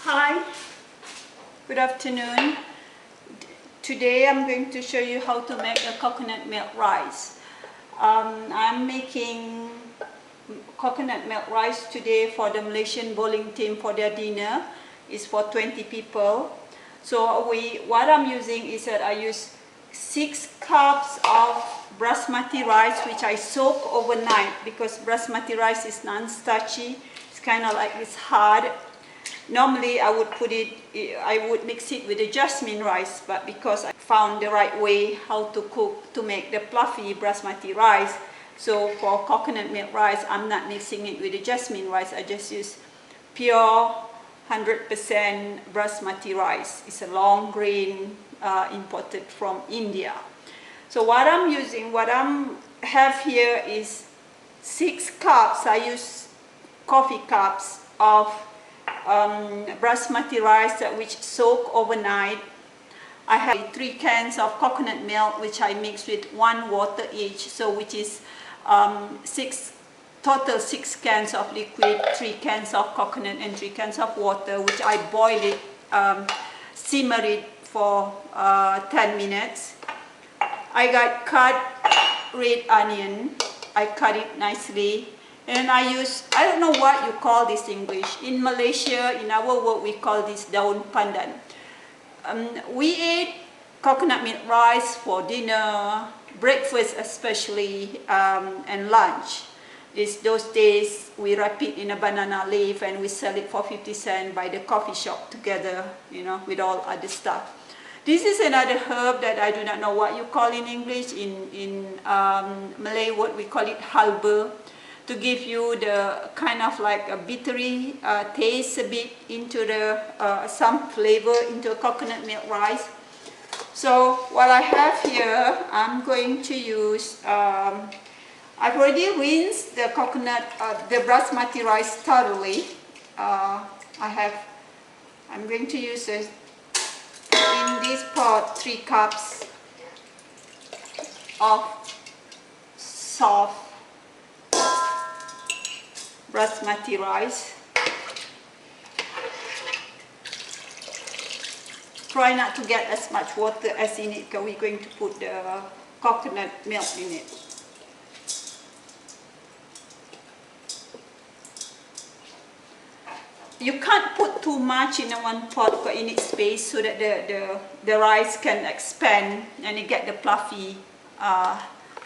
Hi, good afternoon. Today I'm going to show you how to make a coconut milk rice. I'm making coconut milk rice today for the Malaysian bowling team for their dinner. It's for 20 people. So what I'm using is that I use 6 cups of basmati rice, which I soak overnight because basmati rice is non-starchy. It's kind of like it's hard. Normally I would mix it with the jasmine rice, but because I found the right way how to cook to make the fluffy basmati rice, so for coconut milk rice I'm not mixing it with the jasmine rice. I just use pure 100% basmati rice. It's a long grain imported from India. So what I have here is 6 cups. I use coffee cups of basmati rice which soak overnight. I have 3 cans of coconut milk which I mix with 1 water each, so which is total 6 cans of liquid, 3 cans of coconut and 3 cans of water, which I boil it, simmer it for 10 minutes. I got cut red onion. I cut it nicely. And I don't know what you call this in English. In Malaysia, in our world, we call this daun pandan. We ate coconut milk rice for dinner, breakfast especially, and lunch. Those days, we wrap it in a banana leaf and we sell it for 50 cents by the coffee shop together, with all other stuff. This is another herb that I do not know what you call in English. In Malay word, we call it halba, to give you the kind of like a bittery taste a bit into some flavor into coconut milk rice. So what I have here, I'm going to use, I've already rinsed the the basmati rice thoroughly. I'm going to use in this pot 3 cups of soft basmati rice. Try not to get as much water as in it because we're going to put the coconut milk in it. You can't put too much in one pot because it needs space so that the rice can expand and you get the fluffy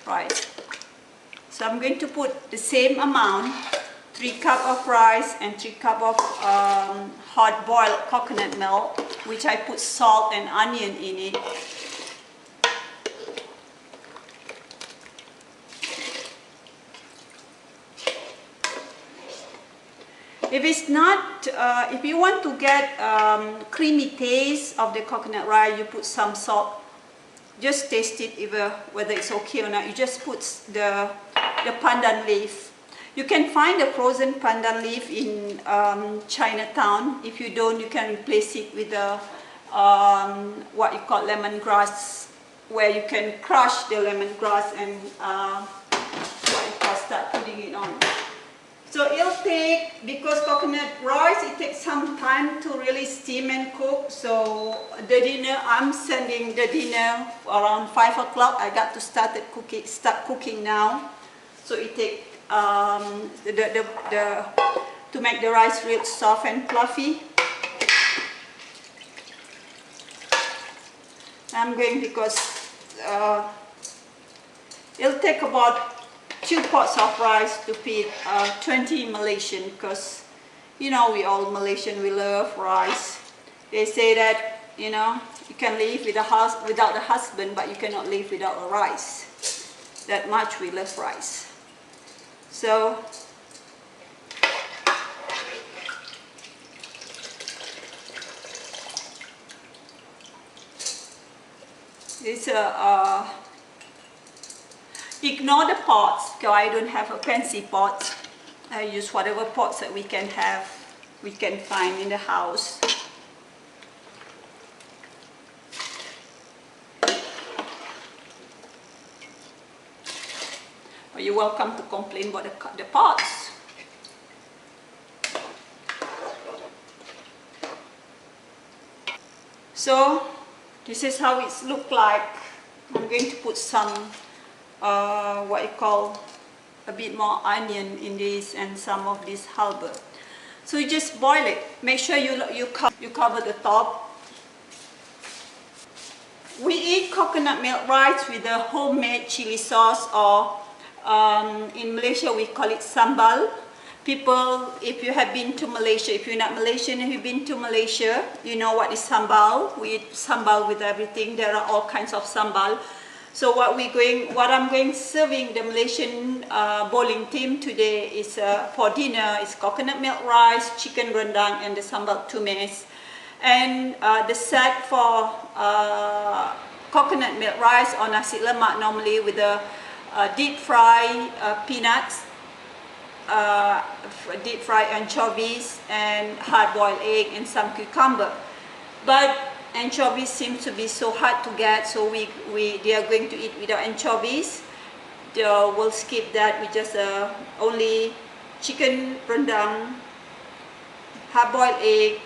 rice. So I'm going to put the same amount, 3 cups of rice and 3 cups of hard boiled coconut milk, which I put salt and onion in it. If you want to get creamy taste of the coconut rice, you put some salt. Just taste it whether it's okay or not. You just put the pandan leaf. You can find a frozen pandan leaf in Chinatown. If you don't, you can replace it with what you call lemongrass, where you can crush the lemongrass and start putting it on. So it'll take, because coconut rice, it takes some time to really steam and cook. So I'm sending the dinner around 5 o'clock. I got to start cooking now. So it takes to make the rice real soft and fluffy. I'm going because it'll take about 2 pots of rice to feed 20 Malaysian, because we all Malaysian, we love rice. They say that you can live without a husband, but you cannot live without a rice. That much we love rice. So it's ignore the pots because I don't have a fancy pot. I use whatever pots that we can find in the house. You're welcome to complain about the pots. So this is how it looks like. I'm going to put some what you call a bit more onion in this and some of this halibut. So you just boil it. Make sure you cover the top. We eat coconut milk rice with a homemade chili sauce, or in Malaysia we call it sambal. People, if you have been to Malaysia, if you're not Malaysian and you've been to Malaysia, you know what is sambal. We eat sambal with everything. There are all kinds of sambal. So what I'm going serving the Malaysian bowling team today is for dinner is coconut milk rice, chicken rendang, and the sambal tumis. And the set for coconut milk rice or nasi lemak normally with the deep fried peanuts, deep fried anchovies, and hard-boiled egg and some cucumber. But anchovies seem to be so hard to get, so they are going to eat without anchovies. We'll skip that. We just only chicken rendang, hard-boiled egg,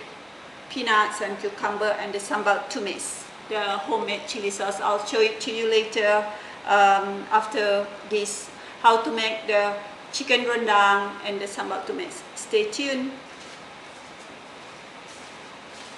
peanuts and cucumber, and the sambal tumis, the homemade chili sauce. I'll show it to you later after this, how to make the chicken rendang and the sambal tumis. Stay tuned.